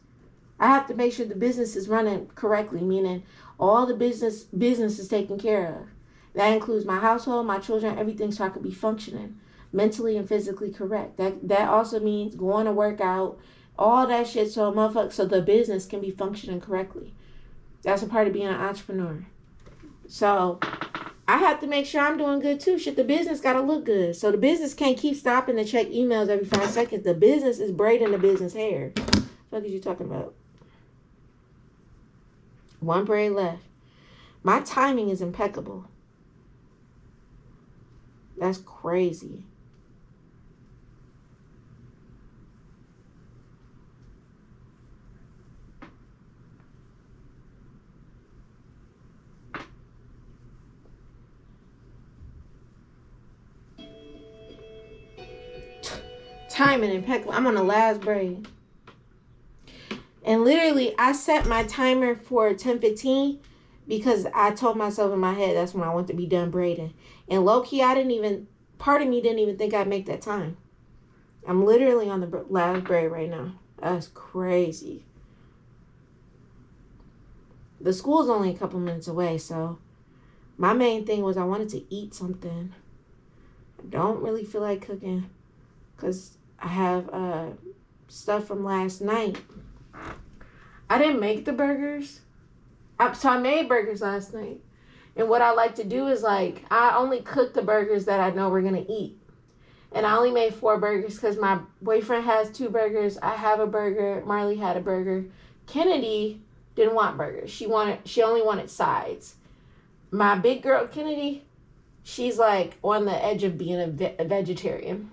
I have to make sure the business is running correctly, meaning all the business is taken care of. That includes my household, my children, everything, so I could be functioning mentally and physically correct. That also means going to work out, all that shit, so the business can be functioning correctly. That's a part of being an entrepreneur. So I have to make sure I'm doing good too. Shit, the business gotta look good. So the business can't keep stopping to check emails every 5 seconds. The business is braiding the business hair. What are you talking about? One braid left. My timing is impeccable. That's crazy. Timing impeccable. I'm on the last braid. And literally, I set my timer for 10:15 because I told myself in my head that's when I want to be done braiding. And low-key, part of me didn't even think I'd make that time. I'm literally on the last braid right now. That's crazy. The school's only a couple minutes away, so my main thing was I wanted to eat something. I don't really feel like cooking because I have stuff from last night. I didn't make the burgers. So I made burgers last night. And what I like to do is I only cook the burgers that I know we're going to eat. And I only made 4 burgers because my boyfriend has 2 burgers. I have a burger. Marley had a burger. Kennedy didn't want burgers. She only wanted sides. My big girl, Kennedy, she's on the edge of being a vegetarian.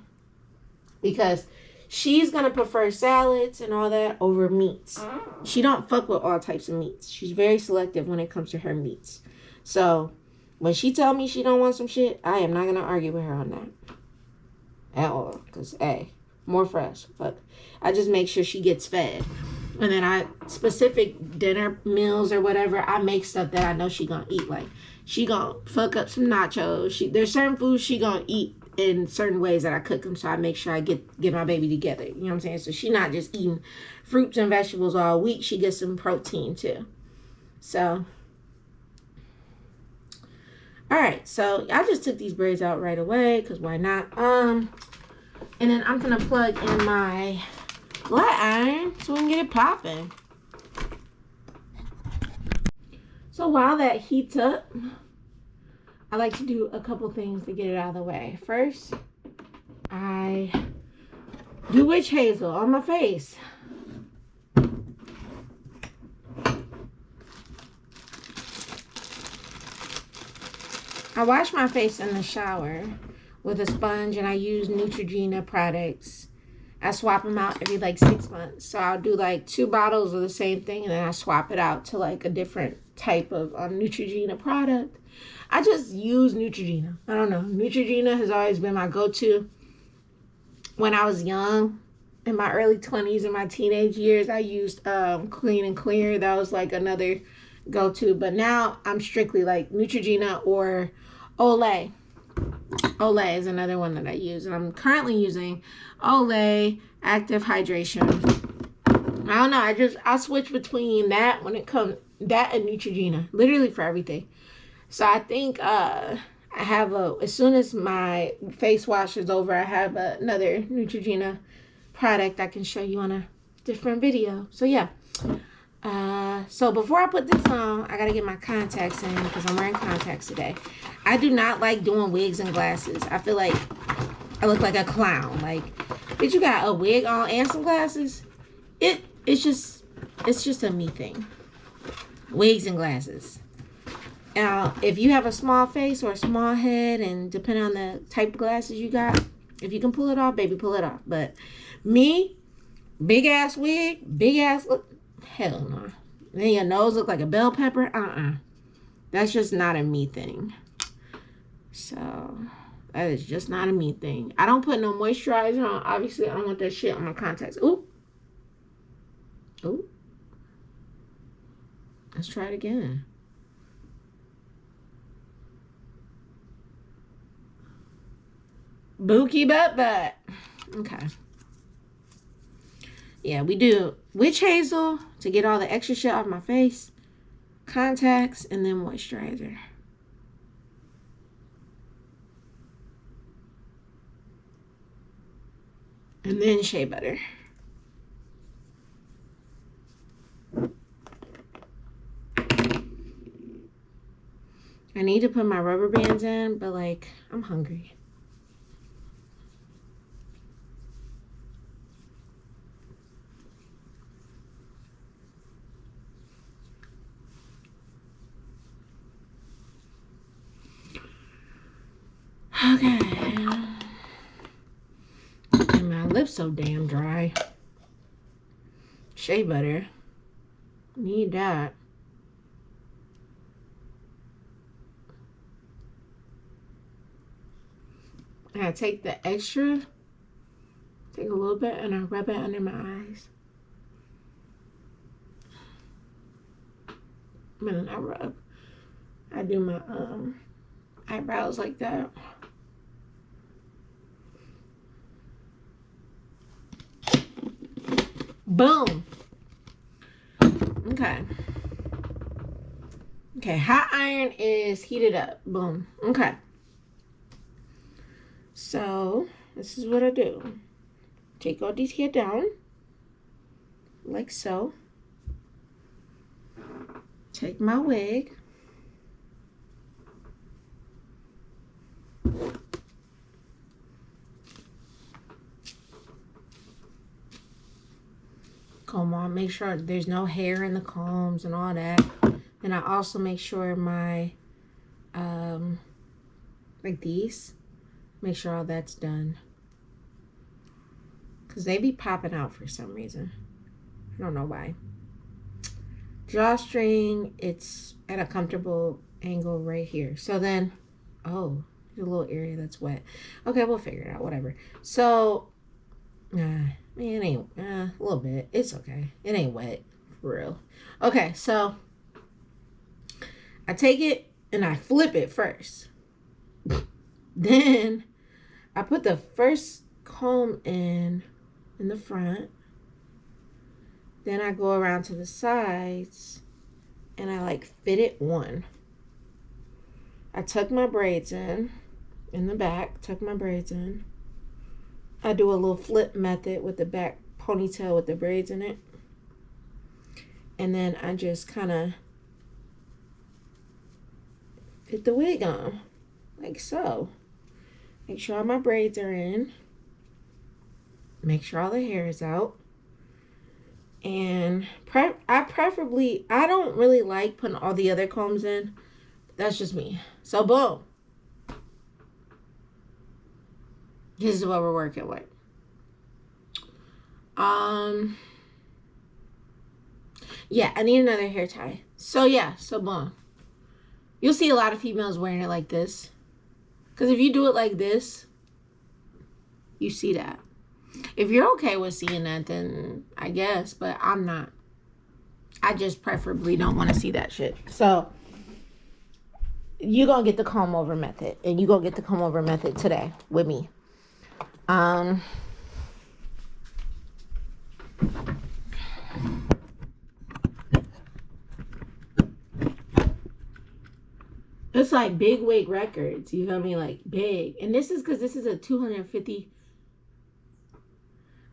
Because she's going to prefer salads and all that over meats. She don't fuck with all types of meats. She's very selective when it comes to her meats. So, when she tell me she don't want some shit, I am not going to argue with her on that. At all. Because, hey, more for us. Fuck. I just make sure she gets fed. And then specific dinner meals or whatever, I make stuff that I know she going to eat. She going to fuck up some nachos. There's certain foods she going to eat in certain ways that I cook them, so I make sure I get my baby together. You know what I'm saying? So she not just eating fruits and vegetables all week. She gets some protein too. So, all right. So I just took these braids out right away because why not? And then I'm gonna plug in my flat iron so we can get it popping. So while that heats up, I like to do a couple things to get it out of the way. First, I do witch hazel on my face. I wash my face in the shower with a sponge and I use Neutrogena products. I swap them out every 6 months. So I'll do 2 bottles of the same thing and then I swap it out to a different type of Neutrogena product. I just use Neutrogena. I don't know. Neutrogena has always been my go-to. When I was young, in my early 20s and my teenage years, I used Clean and Clear. That was another go-to. But now I'm strictly Neutrogena or Olay. Olay is another one that I use. And I'm currently using Olay Active Hydration. I don't know. I switch between that when it comes, that and Neutrogena. Literally for everything. So I think I have as soon as my face wash is over, I have another Neutrogena product I can show you on a different video. So yeah. So before I put this on, I gotta get my contacts in because I'm wearing contacts today. I do not like doing wigs and glasses. I feel like I look like a clown. Like, bitch, you got a wig on and some glasses? It's just a me thing. Wigs and glasses. Now, if you have a small face or a small head, and depending on the type of glasses you got, if you can pull it off, baby, pull it off. But me, big ass wig, big ass look, hell no. Then your nose look like a bell pepper. That's just not a me thing. So that is just not a me thing. I don't put no moisturizer on. Obviously, I don't want that shit on my contacts. Ooh. Let's try it again. Bookie butt. Okay. Yeah, we do witch hazel to get all the extra shit off my face, contacts, and then moisturizer. And then shea butter. I need to put my rubber bands in, but like, I'm hungry. Okay. And my lips so damn dry. Shea butter. Need that. And I take the extra, take a little bit, and I rub it under my eyes. And then I rub. I do my eyebrows like that. Boom. Okay, hot iron is heated up. Boom. Okay. So, this is what I do. Take all these here down. Like so. Take my wig. Comb on, make sure there's no hair in the combs and all that. Then I also make sure my, like these, make sure all that's done. Because they be popping out for some reason. I don't know why. Drawstring, it's at a comfortable angle right here. So then, oh, there's a little area that's wet. Okay, we'll figure it out, whatever. So, man, it ain't, a little bit. It's okay. It ain't wet, for real. Okay, so I take it and I flip it first. Then I put the first comb in the front. Then I go around to the sides and I like fit it one. I tuck my braids in the back, tuck my braids in. I do a little flip method with the back ponytail with the braids in it. And then I just kind of fit the wig on, like so. Make sure all my braids are in. Make sure all the hair is out. And I don't really like putting all the other combs in. That's just me. So boom. This is what we're working with. Yeah, I need another hair tie. So yeah, so boom. You'll see a lot of females wearing it like this. Because if you do it like this, you see that. If you're okay with seeing that, then I guess. But I'm not. I just preferably don't want to see that shit. So, you're going to get the comb over method. And you're going to get the comb over method today with me. It's like Big Wig Records. You feel me? Like big. And this is because this is a 250.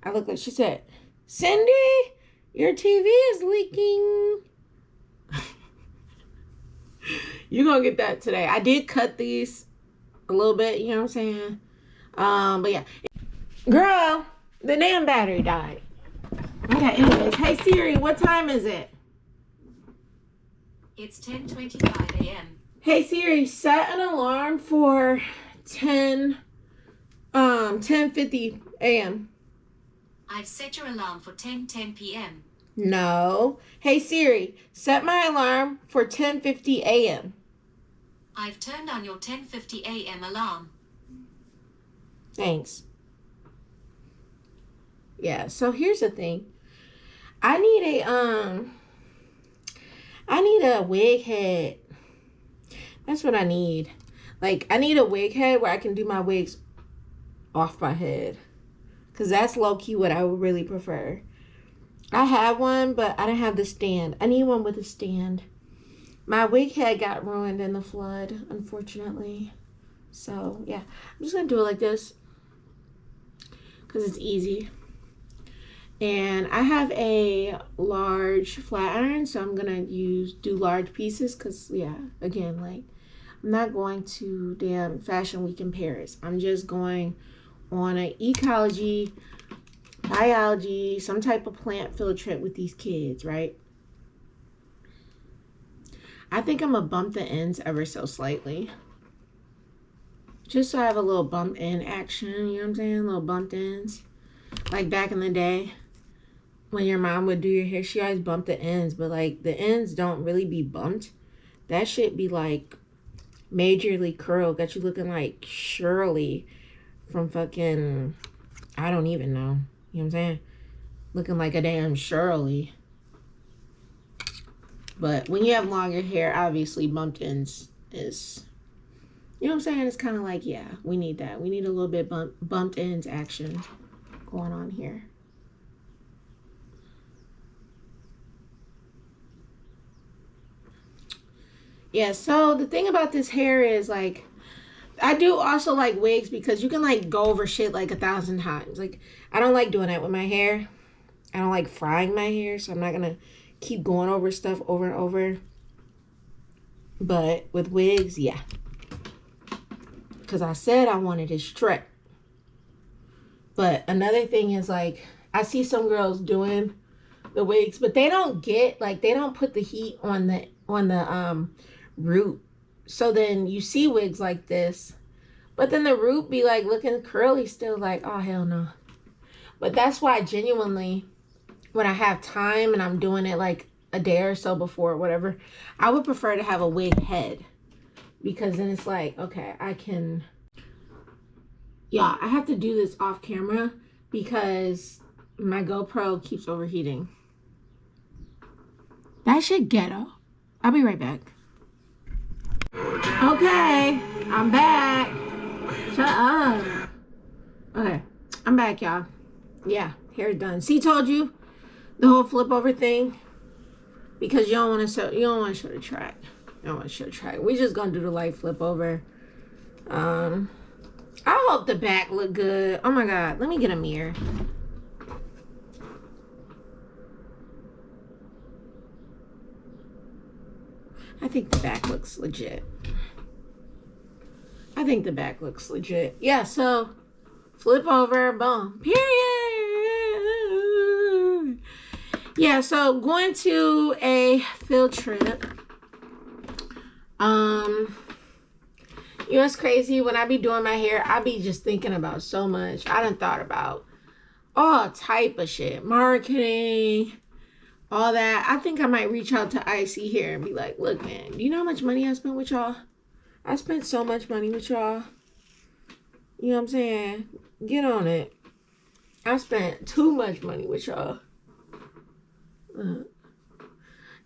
I look like she said, Cindy, your TV is leaking. You're going to get that today. I did cut these a little bit. You know what I'm saying? But yeah. Girl, the damn battery died. Okay, anyways. Hey Siri, what time is it? It's 10:25 a.m. Hey Siri, set an alarm for 10:50 a.m. I've set your alarm for 10:10 p.m. No. Hey Siri, set my alarm for 10:50 a.m. I've turned on your 10:50 a.m. alarm. Thanks. Yeah, so here's the thing. I need a wig head. That's what I need. Like, I need a wig head where I can do my wigs off my head. Because that's low-key what I would really prefer. I have one, but I don't have the stand. I need one with a stand. My wig head got ruined in the flood, unfortunately. So, yeah. I'm just going to do it like this. Because it's easy. And I have a large flat iron, so I'm going to do large pieces. Because, yeah, again, like, I'm not going to damn Fashion Week in Paris. I'm just going on an ecology, biology, some type of plant field trip with these kids, right? I think I'm going to bump the ends ever so slightly. Just so I have a little bump end action, you know what I'm saying? Little bumped ends. Like back in the day, when your mom would do your hair, she always bumped the ends. But like, the ends don't really be bumped. That shit be like majorly curled. Got you looking like Shirley from fucking, I don't even know. You know what I'm saying? Looking like a damn Shirley. But when you have longer hair, obviously bumped ends is, you know what I'm saying? It's kind of like, yeah, we need that. We need a little bit bumped ends action going on here. Yeah, so the thing about this hair is like, I do also like wigs because you can like go over shit like 1,000 times. Like, I don't like doing that with my hair. I don't like frying my hair, so I'm not going to keep going over stuff over and over. But with wigs, yeah. Because I said I wanted it straight. But another thing is like, I see some girls doing the wigs, but they don't get, like, they don't put the heat on the root. So then you see wigs like this, but then the root be like looking curly still, like, oh hell no. But that's why genuinely, when I have time and I'm doing it like a day or so before or whatever, I would prefer to have a wig head, because then it's like, okay, I can, yeah, I have to do this off camera because my GoPro keeps overheating. That shit ghetto. I'll be right back. Okay, I'm back. Shut up. Okay, I'm back, y'all. Yeah, hair's done. See, told you the whole flip over thing, because you don't want to show. You don't want to show the track. You don't want to show the track. We just gonna do the light flip over. I hope the back look good. Oh my god, let me get a mirror. I think the back looks legit. I think the back looks legit. Yeah, so flip over, boom, period. Yeah, so going to a field trip. You know what's crazy? When I be doing my hair, I be just thinking about so much. I done thought about all type of shit. Marketing, all that. I think I might reach out to IC here and be like, look, man, do you know how much money I spent with y'all? I spent so much money with y'all. You know what I'm saying? Get on it. I spent too much money with y'all.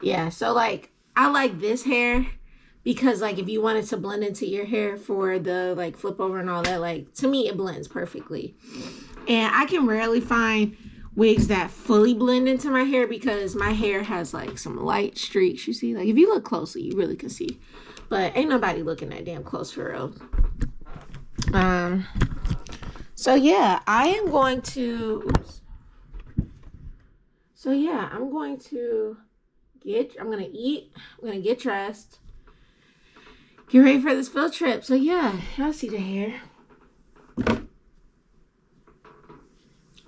Yeah, so like, I like this hair because like if you wanted to blend into your hair for the like flip over and all that, like to me it blends perfectly. And I can rarely find wigs that fully blend into my hair because my hair has like some light streaks, you see? Like if you look closely, you really can see. But ain't nobody looking that damn close for real. So yeah, I am going to, oops. So yeah, I'm going to I'm going to eat. I'm going to get dressed. Get ready for this field trip. So yeah, y'all see the hair.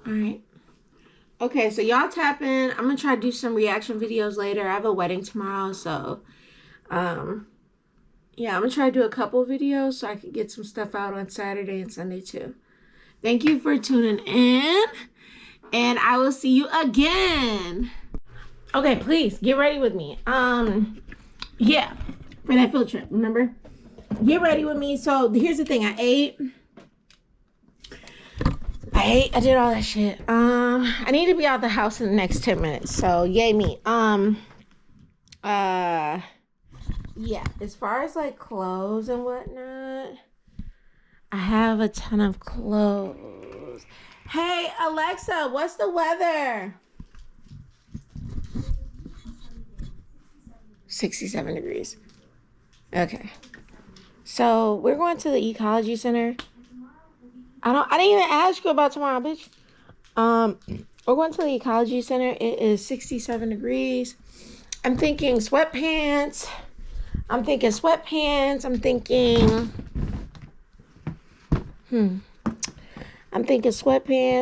All right. Okay, so y'all tap in. I'm going to try to do some reaction videos later. I have a wedding tomorrow, so yeah, I'm going to try to do a couple videos so I can get some stuff out on Saturday and Sunday too. Thank you for tuning in, and I will see you again. Okay, please get ready with me. Yeah, for that field trip, remember? Get ready with me. So here's the thing. I did all that shit. I need to be out the house in the next 10 minutes. So yay me. Yeah, as far as like clothes and whatnot, I have a ton of clothes. Hey, Alexa, what's the weather? 67 degrees. Okay. So we're going to the ecology center. I didn't even ask you about tomorrow, bitch. We're going to the ecology center. It is 67 degrees. I'm thinking sweatpants. I'm thinking sweatpants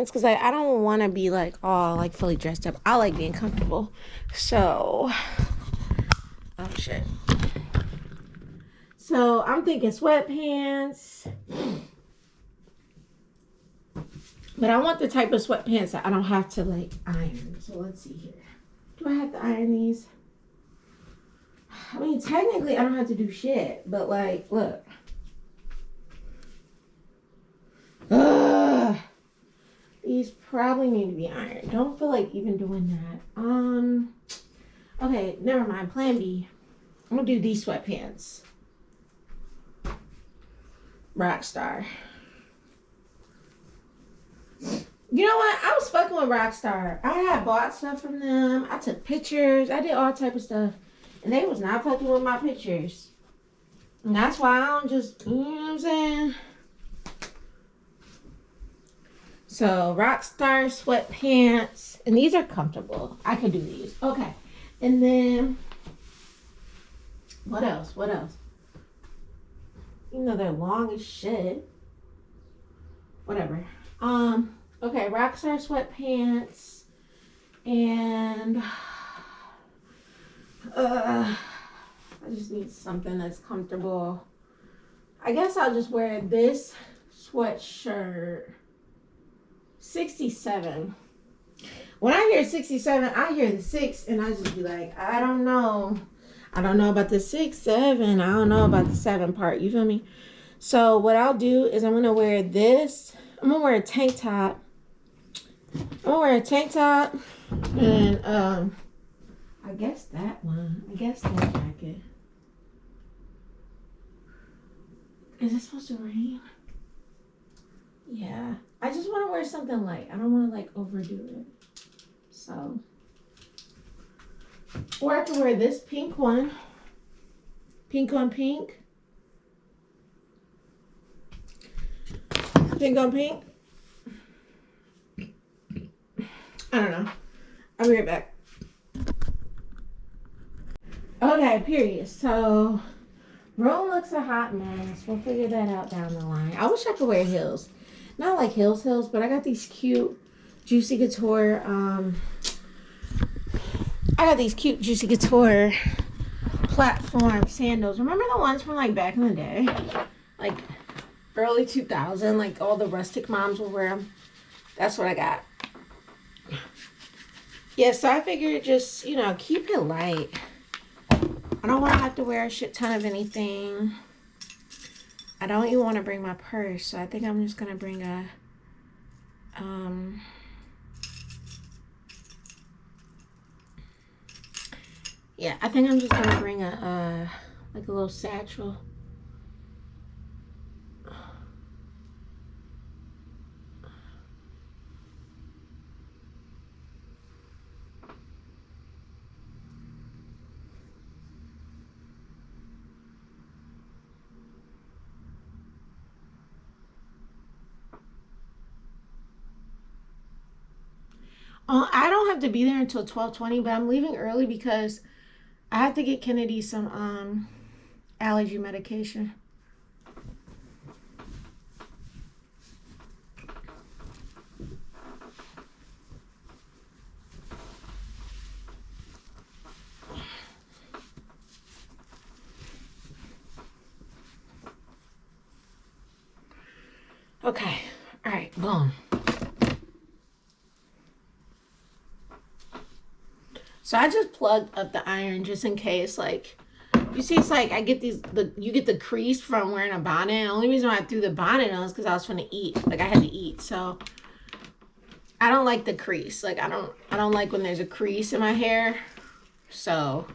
because I don't want to be like all like fully dressed up. I like being comfortable. So, oh shit. So I'm thinking sweatpants. But I want the type of sweatpants that I don't have to like iron. So let's see here. Do I have to iron these? I mean, technically I don't have to do shit. But like, look. Ugh. These probably need to be ironed. Don't feel like even doing that. Okay, never mind. Plan B. I'm gonna do these sweatpants. Rockstar. You know what? I was fucking with Rockstar. I had bought stuff from them. I took pictures. I did all type of stuff. And they was not fucking with my pictures. And that's why I don't just, you know what I'm saying? So, Rockstar sweatpants. And these are comfortable. I could do these. Okay. And then, what else? You know, they're long as shit. Whatever. Okay, Rockstar sweatpants. And, I just need something that's comfortable. I guess I'll just wear this sweatshirt. 67. When I hear 67, I hear the 6 and I just be like, I don't know. I don't know about the 6, 7. I don't know about the 7 part. You feel me? So what I'll do is I'm going to wear this. I'm going to wear a tank top. And I guess that one. I guess that jacket. Is it supposed to rain? Yeah. I just want to wear something light. I don't want to like overdo it. So. Or I could wear this pink one. Pink on pink. Pink on pink. I don't know. I'll be right back. Okay, period. So, room looks a hot mess. We'll figure that out down the line. I wish I could wear heels. Not like heels, but I got these cute Juicy Couture. I got these cute Juicy Couture platform sandals. Remember the ones from like back in the day? Like early 2000, like all the rustic moms would wear them. That's what I got. Yeah, so I figured just, you know, keep it light. I don't want to have to wear a shit ton of anything. I don't even want to bring my purse, so I think I'm just going to bring a, yeah, I think I'm just going to bring a, like a little satchel. I don't have to be there until 12:20, but I'm leaving early because I have to get Kennedy some allergy medication. Okay. All right. Boom. So I just plugged up the iron just in case, like, you see, it's like I get you get the crease from wearing a bonnet. The only reason why I threw the bonnet on is because I was going to eat. Like, I had to eat. So I don't like the crease. Like, I don't like when there's a crease in my hair. So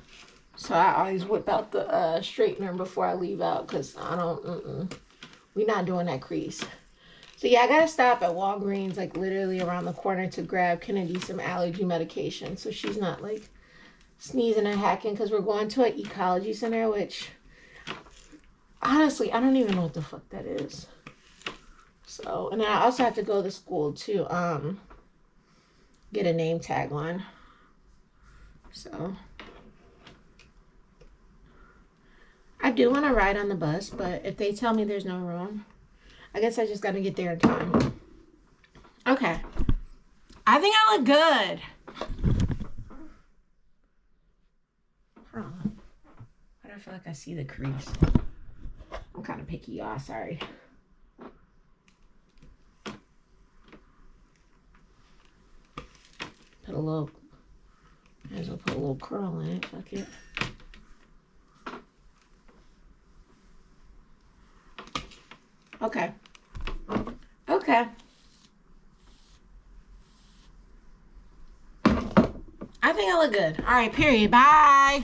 I always whip out the straightener before I leave out because I don't, we're not doing that crease. So yeah, I gotta stop at Walgreens, like literally around the corner, to grab Kennedy some allergy medication so she's not like sneezing and hacking, because we're going to an ecology center, which honestly I don't even know what the fuck that is. So, and then I also have to go to school to get a name tag on. So I do want to ride on the bus, but if they tell me there's no room, I guess I just got to get there in time. Okay. I think I look good. Hold on. Why do I feel like I see the crease? I'm kind of picky, y'all. Sorry. Put a little... Might as well put a little curl in it. Fuck it. Okay. Okay. I think I look good. All right, period. Bye.